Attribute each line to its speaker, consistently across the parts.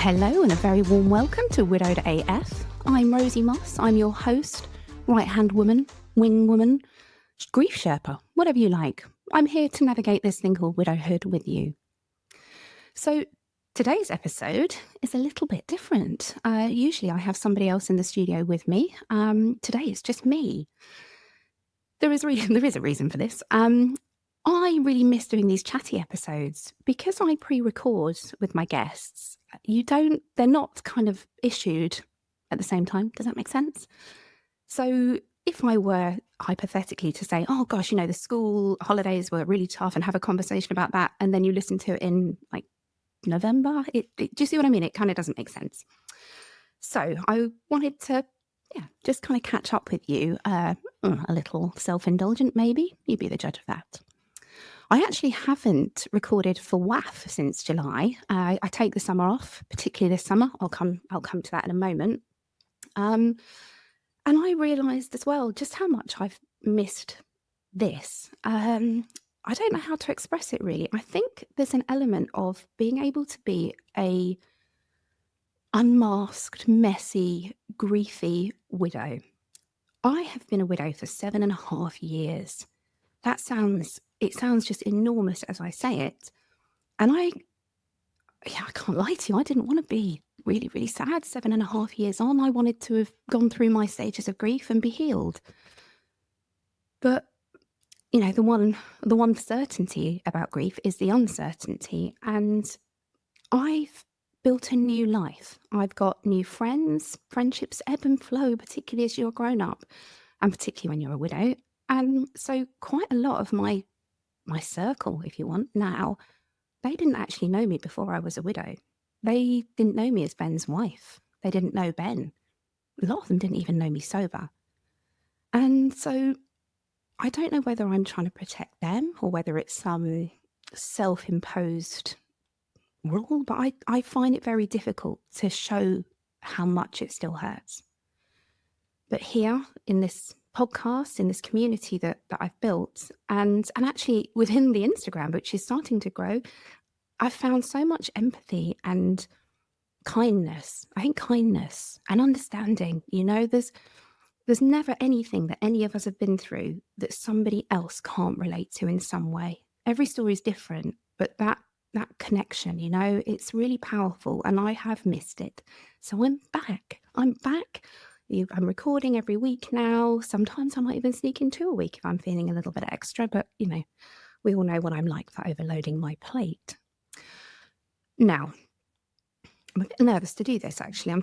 Speaker 1: Hello and a very warm welcome to Widowed AF. I'm Rosie Moss. I'm your host, right-hand woman, wing woman, grief sherpa, whatever you like. I'm here to navigate this thing called widowhood with you. So today's episode is a little bit different. Usually I have somebody else in the studio with me. Today it's just me. There is a reason for this. I really miss doing these chatty episodes because I pre-record with my guests. They're not kind of issued at the same time. Does that make sense? So if I were hypothetically to say, oh gosh, the school holidays were really tough and have a conversation about that, and then you listen to it in like November, do you see what I mean? It kind of doesn't make sense. So I wanted to, just kind of catch up with you, a little self-indulgent maybe. You be the judge of that. I actually haven't recorded for WAF since July. I take the summer off, particularly this summer. I'll come to that in a moment. And I realised as well just how much I've missed this. I don't know how to express it really. I think there's an element of being able to be a unmasked, messy, griefy widow. I have been a widow for 7.5 years. It sounds just enormous as I say it. And I can't lie to you, I didn't want to be really, really sad 7.5 years on. I wanted to have gone through my stages of grief and be healed. But, the one certainty about grief is the uncertainty. And I've built a new life. I've got new friends. Friendships ebb and flow, particularly as you're grown up, and particularly when you're a widow. And so quite a lot of my circle, if you want, now, they didn't actually know me before I was a widow. They didn't know me as Ben's wife. They didn't know Ben. A lot of them didn't even know me sober. And so I don't know whether I'm trying to protect them or whether it's some self-imposed rule, but I find it very difficult to show how much it still hurts. But here in this podcast, in this community that I've built, and actually within the Instagram, which is starting to grow, I've found so much empathy and kindness. I think kindness and understanding, there's never anything that any of us have been through that somebody else can't relate to in some way. Every story is different, but that connection, it's really powerful, and I have missed it. So I'm back. I'm recording every week now. Sometimes I might even sneak in 2 a week if I'm feeling a little bit extra, but we all know what I'm like for overloading my plate. Now, I'm a bit nervous to do this actually. I'm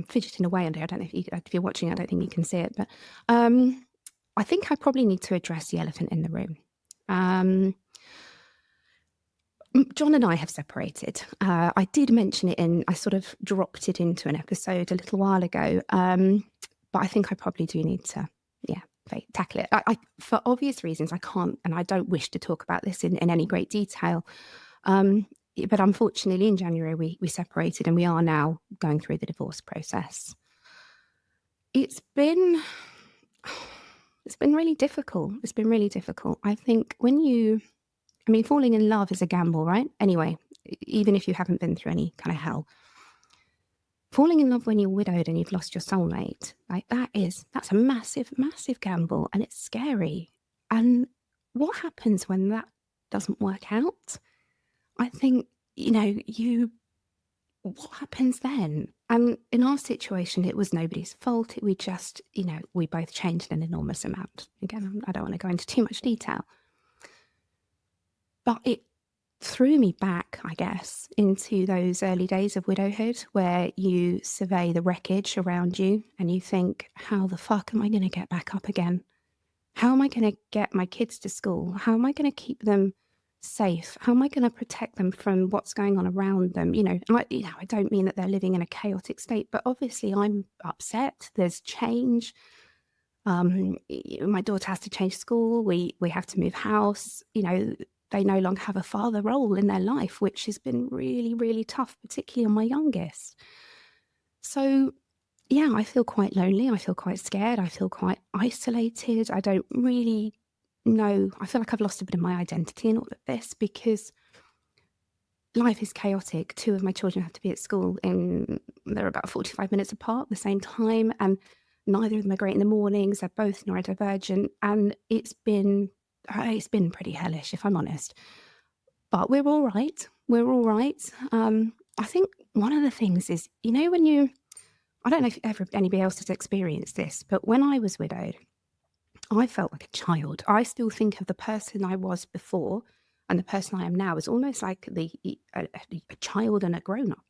Speaker 1: fidgeting away under. I don't know if you're watching, I don't think you can see it, but I think I probably need to address the elephant in the room. John and I have separated. I did mention it I sort of dropped it into an episode a little while ago, but I think I probably do need to, tackle it. I for obvious reasons, I can't, and I don't wish to talk about this in any great detail. But unfortunately, in January, we separated, and we are now going through the divorce process. It's been really difficult. It's been really difficult. I think falling in love is a gamble, right? Anyway, even if you haven't been through any kind of hell, falling in love when you're widowed and you've lost your soulmate, that's a massive, massive gamble, and it's scary. And what happens when that doesn't work out? I think, what happens then? And in our situation, it was nobody's fault. We just, we both changed an enormous amount. Again, I don't want to go into too much detail. But it threw me back, I guess, into those early days of widowhood where you survey the wreckage around you and you think, how the fuck am I going to get back up again? How am I going to get my kids to school? How am I going to keep them safe? How am I going to protect them from what's going on around them? I don't mean that they're living in a chaotic state, but obviously I'm upset. There's change. My daughter has to change school. We have to move house. They no longer have a father role in their life, which has been really, really tough, particularly on my youngest. So, I feel quite lonely. I feel quite scared. I feel quite isolated. I don't really know. I feel like I've lost a bit of my identity in all of this because life is chaotic. Two of my children have to be at school they're about 45 minutes apart at the same time, and neither of them are great in the mornings. They're both neurodivergent, and it's been pretty hellish, if I'm honest. But we're all right. We're all right. I think one of the things is, when I don't know if anybody else has experienced this, but when I was widowed, I felt like a child. I still think of the person I was before and the person I am now as almost like a child and a grown-up.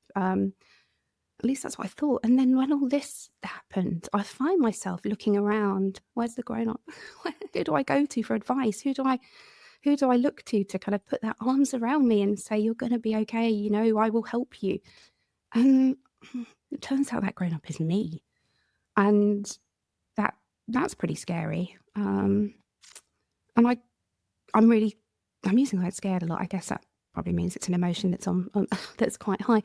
Speaker 1: At least that's what I thought. And then when all this happened, I find myself looking around. Where's the grown-up? Who do I go to for advice? Who do I look to kind of put their arms around me and say, you're going to be okay, I will help you. And it turns out that grown-up is me. And that's pretty scary. And I'm using the word scared a lot. I guess that probably means it's an emotion that's on that's quite high.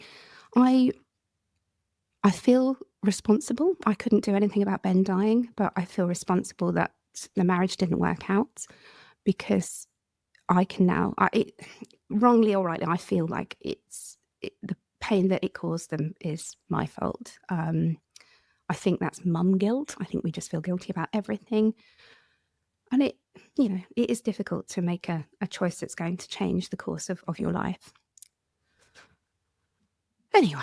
Speaker 1: I feel responsible. I couldn't do anything about Ben dying, but I feel responsible that the marriage didn't work out, because I can now, wrongly or rightly, I feel like the pain that it caused them is my fault. I think that's mum guilt. I think we just feel guilty about everything. And it is difficult to make a choice that's going to change the course of your life. Anyway,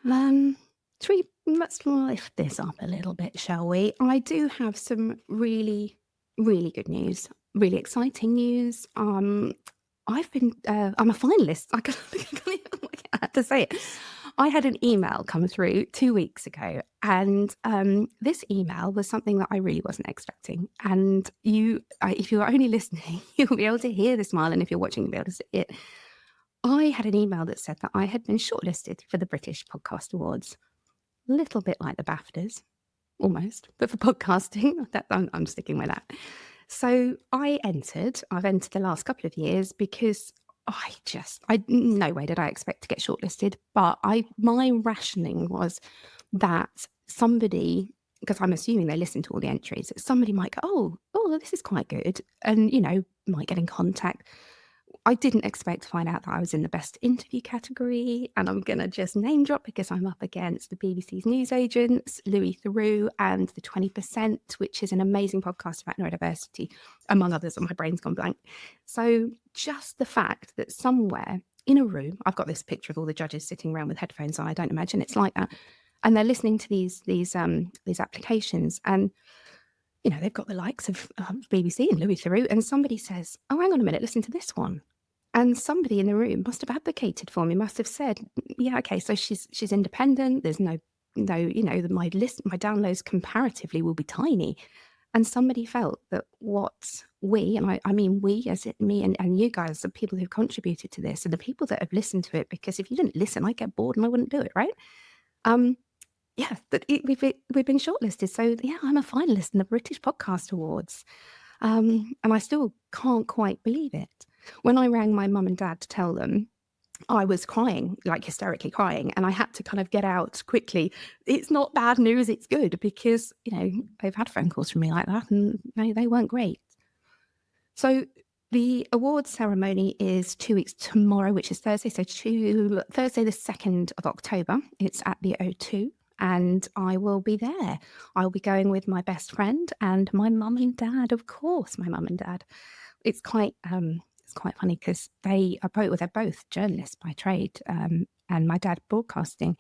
Speaker 1: let's lift this up a little bit, shall we? I do have some really, really good news, really exciting news. I'm a finalist. I had to say it. I had an email come through 2 weeks ago, and this email was something that I really wasn't expecting. And if you're only listening, you'll be able to hear the smile, and if you're watching, you'll be able to see it. I had an email that said that I had been shortlisted for the British Podcast Awards. A little bit like the BAFTAs, almost, but for podcasting. I'm sticking with that. So I've entered the last couple of years because no way did I expect to get shortlisted, but my rationing was that somebody, because I'm assuming they listen to all the entries, that somebody might go, oh, this is quite good, and, might get in contact. I didn't expect to find out that I was in the best interview category, and I'm going to just name drop because I'm up against the BBC's Newsagents, Louis Theroux, and the 20%, which is an amazing podcast about neurodiversity, among others, and my brain's gone blank. So just the fact that somewhere in a room, I've got this picture of all the judges sitting around with headphones on, I don't imagine it's like that, and they're listening to these applications, and they've got the likes of BBC and Louis Theroux, and somebody says, oh, hang on a minute, listen to this one. And somebody in the room must have advocated for me, must have said, yeah, okay, so she's independent. There's no, my downloads comparatively will be tiny. And somebody felt that what we, and I mean we, as it me and you guys, the people who've contributed to this, and the people that have listened to it, because if you didn't listen, I'd get bored and I wouldn't do it, right? Yeah, we've been shortlisted. So yeah, I'm a finalist in the British Podcast Awards. And I still can't quite believe it. When I rang my mum and dad to tell them, I was crying, like hysterically crying, and I had to kind of get out quickly. It's not bad news, it's good, because, they've had phone calls from me like that, and they weren't great. So the awards ceremony is 2 weeks tomorrow, which is Thursday. So Thursday, the 2nd of October, it's at the O2. And I will be there. I'll be going with my best friend and my mum and dad, of course, my mum and dad. It's quite funny because they're both journalists by trade, and my dad broadcasting.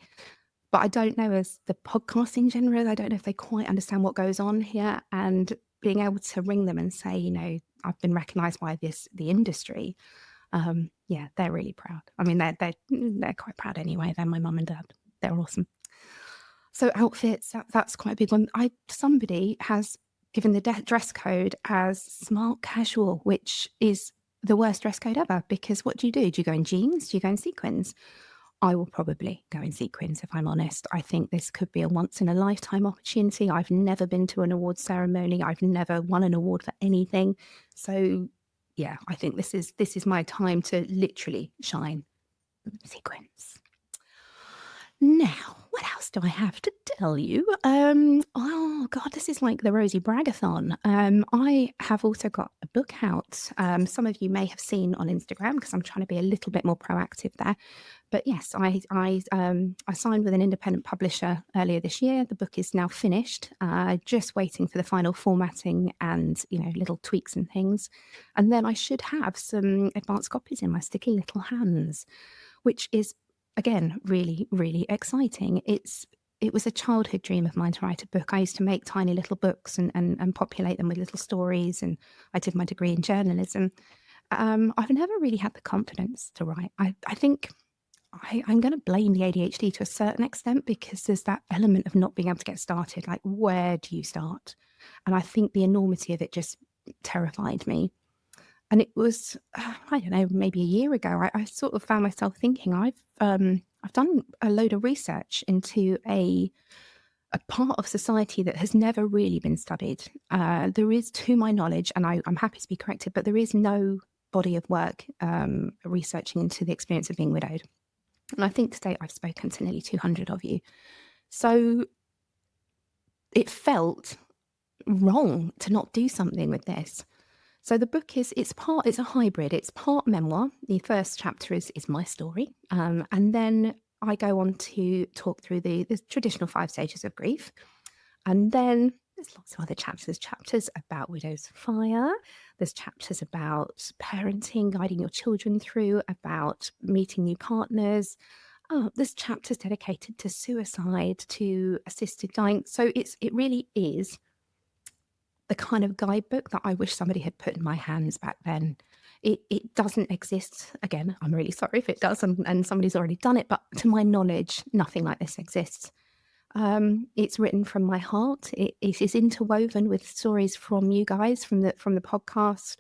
Speaker 1: But I don't know, as the podcasting genre, I don't know if they quite understand what goes on here, and being able to ring them and say, I've been recognised by the industry. Yeah, they're really proud. I mean, they're quite proud anyway. They're my mum and dad. They're awesome. So outfits, that's quite a big one. Somebody has given the dress code as smart casual, which is the worst dress code ever, because what do you do? Do you go in jeans? Do you go in sequins? I will probably go in sequins, if I'm honest. I think this could be a once in a lifetime opportunity. I've never been to an award ceremony. I've never won an award for anything. So yeah, I think this is my time to literally shine. Sequins. Now, what else do I have to tell you? Oh God, this is like the Rosie Bragathon. I have also got a book out. Some of you may have seen on Instagram because I'm trying to be a little bit more proactive there. But yes, I signed with an independent publisher earlier this year. The book is now finished, just waiting for the final formatting and little tweaks and things, and then I should have some advanced copies in my sticky little hands, which is again really really exciting. It was a childhood dream of mine to write a book. I used to make tiny little books and populate them with little stories, and I did my degree in journalism. I've never really had the confidence to write. I think I'm going to blame the ADHD to a certain extent because there's that element of not being able to get started. Like, where do you start? And I think the enormity of it just terrified me. And it was, I don't know, maybe a year ago, I sort of found myself thinking, I've done a load of research into a part of society that has never really been studied. There is, to my knowledge, and I'm happy to be corrected, but there is no body of work researching into the experience of being widowed. And I think to date I've spoken to nearly 200 of you. So it felt wrong to not do something with this. So the book it's a hybrid. It's part memoir. The first chapter is my story. And then I go on to talk through the traditional 5 stages of grief. And then there's lots of other chapters. Chapters about widows fire. There's chapters about parenting, guiding your children through, about meeting new partners. Oh, there's chapters dedicated to suicide, to assisted dying. So it really is the kind of guidebook that I wish somebody had put in my hands back then. It doesn't exist. Again, I'm really sorry if it does and somebody's already done it, but to my knowledge, nothing like this exists. It's written from my heart. It is interwoven with stories from you guys, from the podcast.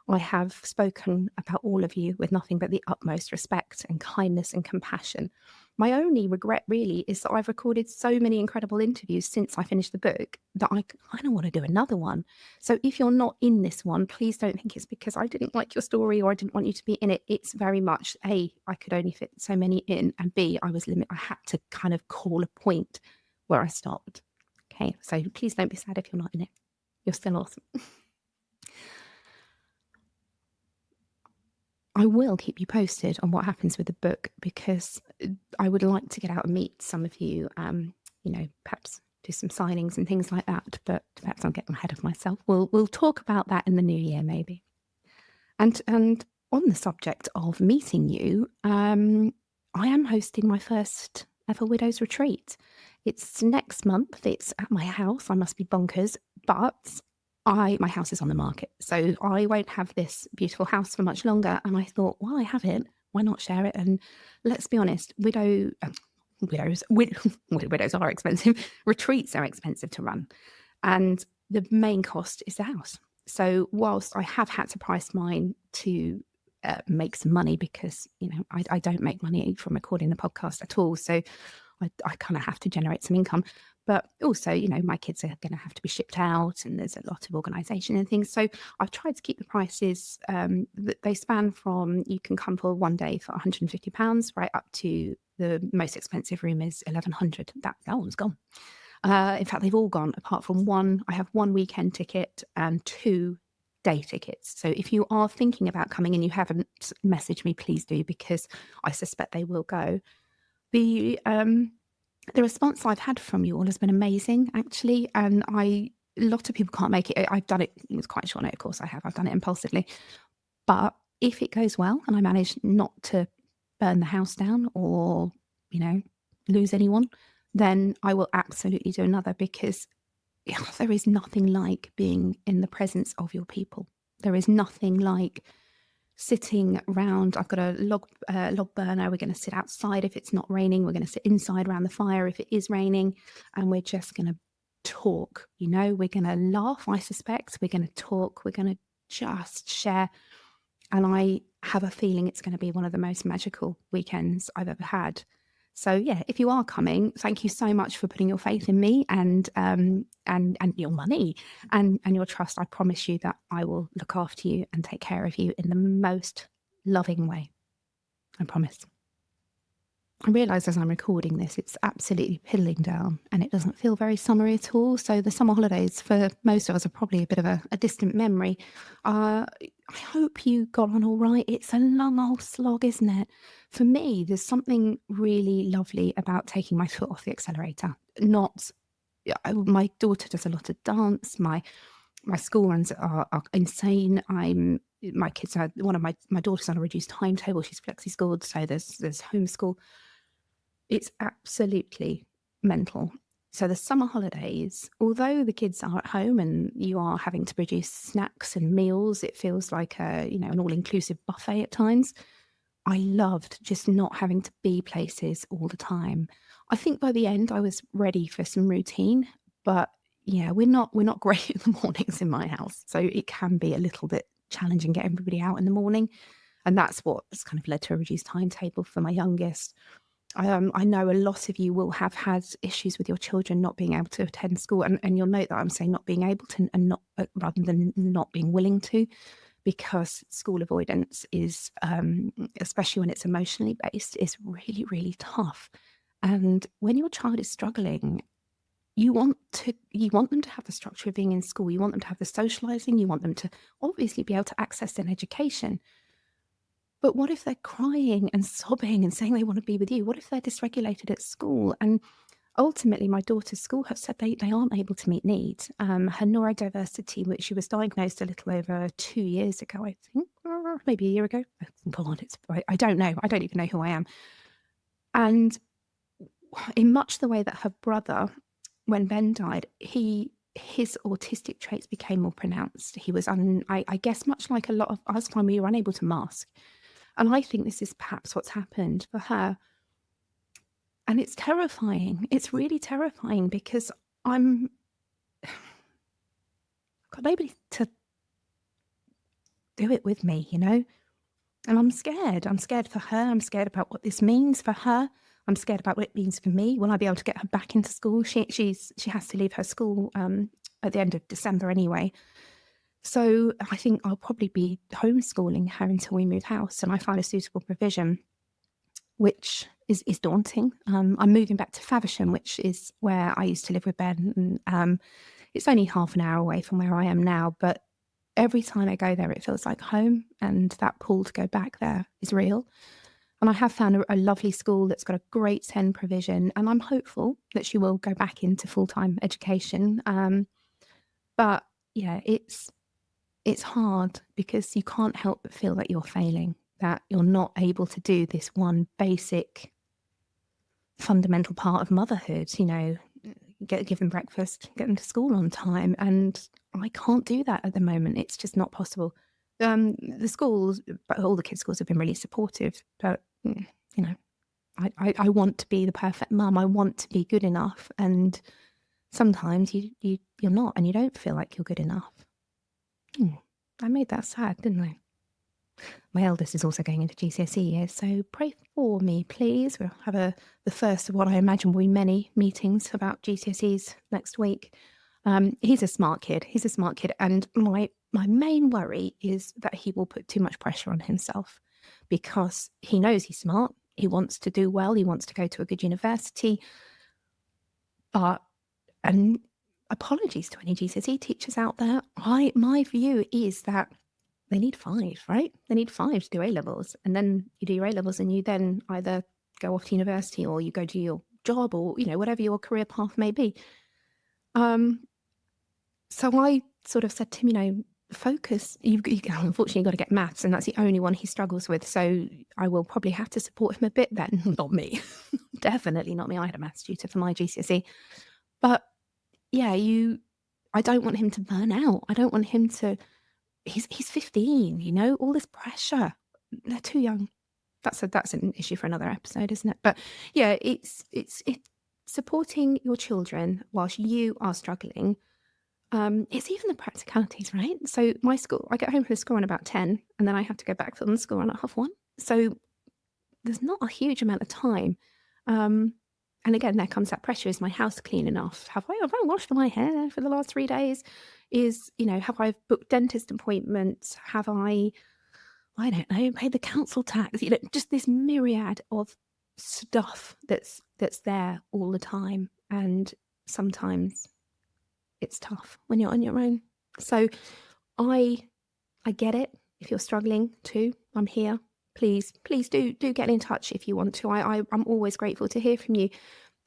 Speaker 1: I have spoken about all of you with nothing but the utmost respect and kindness and compassion. My only regret really is that I've recorded so many incredible interviews since I finished the book that I kind of want to do another one. So if you're not in this one, please don't think it's because I didn't like your story or I didn't want you to be in it. It's very much A, I could only fit so many in, and B, I had to kind of call a point where I stopped. Okay, so please don't be sad if you're not in it. You're still awesome. I will keep you posted on what happens with the book because I would like to get out and meet some of you, perhaps do some signings and things like that, but perhaps I'm getting ahead of myself. We'll talk about that in the new year, maybe. And on the subject of meeting you, I am hosting my first ever Widows Retreat. It's next month. It's at my house. I must be bonkers, but my house is on the market, so I won't have this beautiful house for much longer. And I thought, while I have it, why not share it? And let's be honest, widows are expensive. Retreats are expensive to run, and the main cost is the house. So whilst I have had to price mine to make some money because I don't make money from recording the podcast at all, so I kind of have to generate some income. But also, my kids are going to have to be shipped out and there's a lot of organisation and things. So I've tried to keep the prices, they span from, you can come for one day for £150 right up to the most expensive room is £1,100. That one's gone. In fact, they've all gone apart from one. I have 1 weekend ticket and 2 day tickets. So if you are thinking about coming and you haven't messaged me, please do, because I suspect they will go. The response I've had from you all has been amazing, actually, and a lot of people can't make it. I've done it with quite short notice, of course I have. I've done it impulsively. But if it goes well and I manage not to burn the house down or, lose anyone, then I will absolutely do another, because there is nothing like being in the presence of your people. There is nothing like sitting around. I've got a log burner. We're going to sit outside if it's not raining. We're going to sit inside around the fire if it is raining, and we're just going to talk. We're going to laugh, I suspect. We're going to talk. We're going to just share. And I have a feeling it's going to be one of the most magical weekends I've ever had. So yeah, if you are coming, thank you so much for putting your faith in me and your money and your trust. I promise you that I will look after you and take care of you in the most loving way. I promise. I realise as I'm recording this, it's absolutely piddling down and it doesn't feel very summery at all. So the summer holidays for most of us are probably a bit of a distant memory. I hope you got on all right. It's a long old slog, isn't it? For me, there's something really lovely about taking my foot off the accelerator. Not, my daughter does a lot of dance. My school runs are insane. My kids are, one of my daughter's on a reduced timetable. She's flexi schooled, so there's homeschool. It's absolutely mental. So the summer holidays, although the kids are at home and you are having to produce snacks and meals, it feels like an all-inclusive buffet at times. I loved just not having to be places all the time. I think by the end I was ready for some routine, but yeah, we're not great in the mornings in my house. So it can be a little bit challenging getting everybody out in the morning. And that's what's kind of led to a reduced timetable for my youngest. I know a lot of you will have had issues with your children not being able to attend school, and you'll note that I'm saying not being able to and not rather than not being willing to, because school avoidance is, especially when it's emotionally based, is really, really tough. And when your child is struggling, you want them to have the structure of being in school. You want them to have the socializing. You want them to obviously be able to access an education. But what if they're crying and sobbing and saying they want to be with you? What if they're dysregulated at school? And ultimately, my daughter's school have said they aren't able to meet needs. Her neurodiversity, which she was diagnosed a little over 2 years ago, I think, or maybe a year ago. God, I don't know. I don't even know who I am. And in much the way that her brother, when Ben died, his autistic traits became more pronounced. He was, I guess, much like a lot of us when we were unable to mask. And I think this is perhaps what's happened for her. And it's terrifying. It's really terrifying because I've got nobody to do it with me, And I'm scared. I'm scared for her. I'm scared about what this means for her. I'm scared about what it means for me. Will I be able to get her back into school? She has to leave her school at the end of December anyway. So I think I'll probably be homeschooling her until we move house and I find a suitable provision, which is daunting. I'm moving back to Faversham, which is where I used to live with Ben. And it's only half an hour away from where I am now, but every time I go there, it feels like home. And that pull to go back there is real. And I have found a lovely school that's got a great SEND provision. And I'm hopeful that she will go back into full-time education. But yeah, it's hard because you can't help but feel that you're failing, that you're not able to do this one basic fundamental part of motherhood, give them breakfast, get them to school on time. And I can't do that at the moment. It's just not possible. The schools, but all the kids' schools have been really supportive, but I want to be the perfect mum. I want to be good enough. And sometimes you're not, and you don't feel like you're good enough. I made that sad, didn't I? My eldest is also going into GCSE years, so pray for me, please. We'll have the first of what I imagine will be many meetings about GCSEs next week. He's a smart kid. And my main worry is that he will put too much pressure on himself because he knows he's smart. He wants to do well. He wants to go to a good university. And apologies to any GCSE teachers out there. My view is that they need 5, right? They need 5 to do A-levels. And then you do your A-levels and you then either go off to university or you go do your job or, whatever your career path may be. So I sort of said to him, focus. You unfortunately got to get maths, and that's the only one he struggles with. So I will probably have to support him a bit then. Not me. Definitely not me. I had a maths tutor for my GCSE. But yeah, I don't want him to burn out. I don't want him to, he's 15, all this pressure. They're too young. That's an issue for another episode, isn't it? But yeah, it's supporting your children whilst you are struggling. It's even the practicalities, right? So my school, I get home from school around about 10 and then I have to go back from school around at 1:30. So there's not a huge amount of time. And again, there comes that pressure. Is my house clean enough? Have I washed my hair for the last 3 days? Have I booked dentist appointments? Have I don't know, paid the council tax? Just this myriad of stuff that's there all the time, and sometimes it's tough when you're on your own. So I get it. If you're struggling too, I'm here. Please do get in touch if you want to. I'm always grateful to hear from you.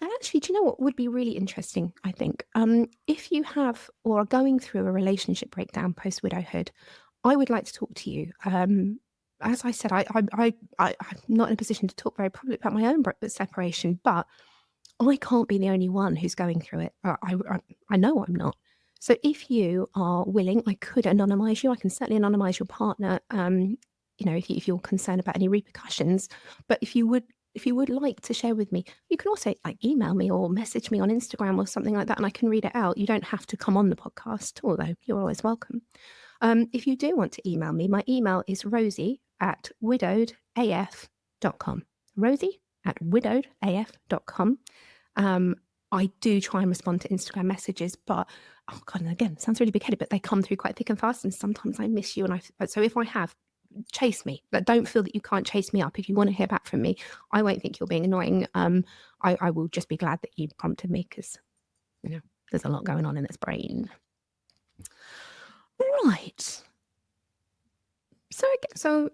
Speaker 1: And actually, do you know what would be really interesting, I think? If you have or are going through a relationship breakdown post widowhood, I would like to talk to you. As I said, I'm not in a position to talk very publicly about my own separation, but I can't be the only one who's going through it. I know I'm not. So if you are willing, I could anonymise you. I can certainly anonymise your partner. If you're concerned about any repercussions, but if you would like to share with me, you can also email me or message me on Instagram or something like that, and I can read it out. You don't have to come on the podcast, although you're always welcome. If you do want to email me, my email is rosie@widowedaf.com. rosie@widowedaf.com. I do try and respond to Instagram messages, but oh God, and again, sounds really big-headed, but they come through quite thick and fast, and sometimes I miss you. So if I have, chase me, but don't feel that you can't chase me up. If you want to hear back from me, I won't think you're being annoying. I will just be glad that you prompted me, because there's a lot going on in this brain. Right. So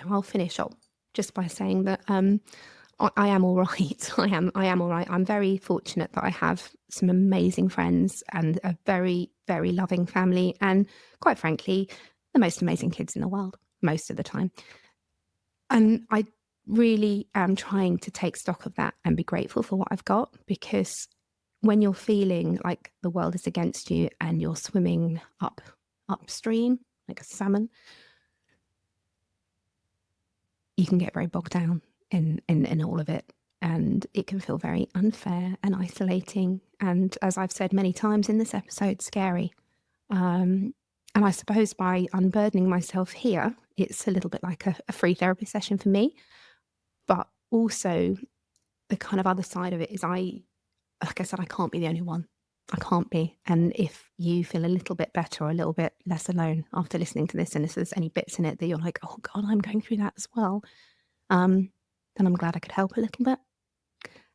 Speaker 1: I'll finish up just by saying that I am all right. I am all right. I'm very fortunate that I have some amazing friends and a very, very loving family, and quite frankly, the most amazing kids in the world most of the time. And I really am trying to take stock of that and be grateful for what I've got, because when you're feeling like the world is against you and you're swimming upstream like a salmon, you can get very bogged down in all of it, and it can feel very unfair and isolating, and, as I've said many times in this episode, scary. And I suppose by unburdening myself here, it's a little bit like a free therapy session for me. But also the kind of other side of it is like I said, I can't be the only one. I can't be. And if you feel a little bit better or a little bit less alone after listening to this, and if there's any bits in it that you're like, oh God, I'm going through that as well, then I'm glad I could help a little bit.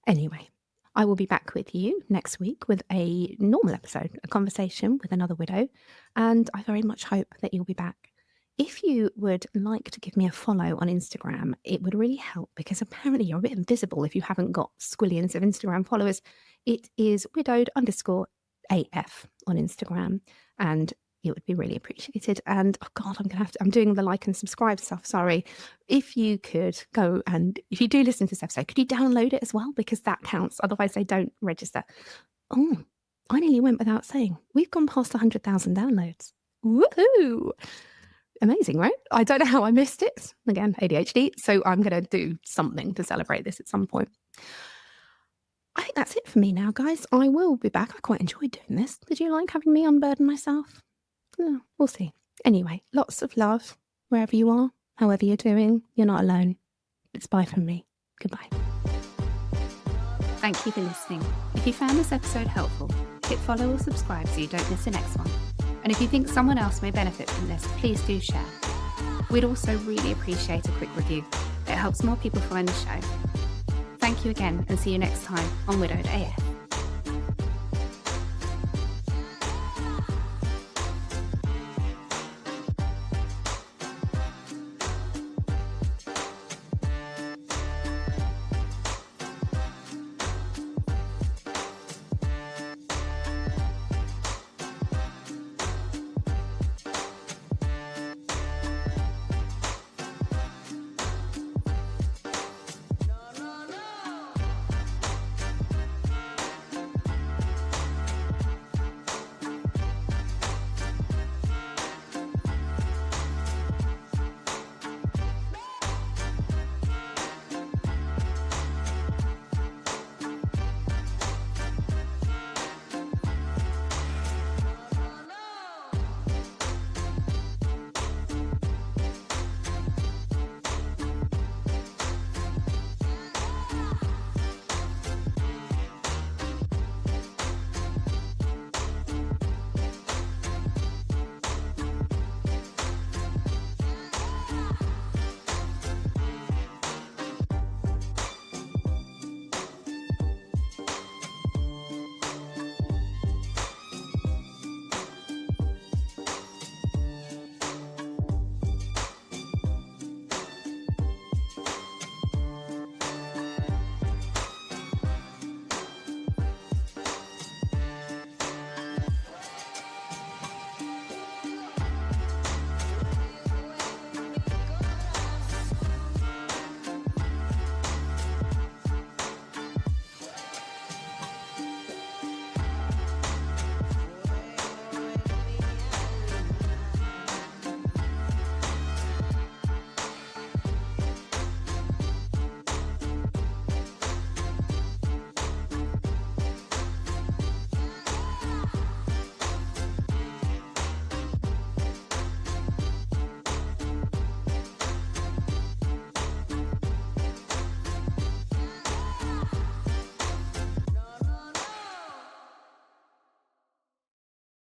Speaker 1: Anyway, I will be back with you next week with a normal episode, a conversation with another widow, and I very much hope that you'll be back. If you would like to give me a follow on Instagram, it would really help, because apparently you're a bit invisible if you haven't got squillions of Instagram followers. It is widowed_AF on Instagram, and it would be really appreciated. And oh God, I'm doing the like and subscribe stuff. Sorry. If you could go, and if you do listen to this episode, could you download it as well? Because that counts. Otherwise they don't register. Oh, I nearly went without saying. We've gone past 100,000 downloads. Woohoo! Amazing, right? I don't know how I missed it. Again, ADHD. So I'm going to do something to celebrate this at some point. I think that's it for me now, guys. I will be back. I quite enjoyed doing this. Did you like having me unburden myself? Oh, we'll see. Anyway, lots of love wherever you are, however you're doing. You're not alone. It's bye from me. Goodbye. Thank you for listening. If you found this episode helpful, hit follow or subscribe so you don't miss the next one. And if you think someone else may benefit from this, please do share. We'd also really appreciate a quick review. It helps more people find the show. Thank you again, and see you next time on Widowed AF.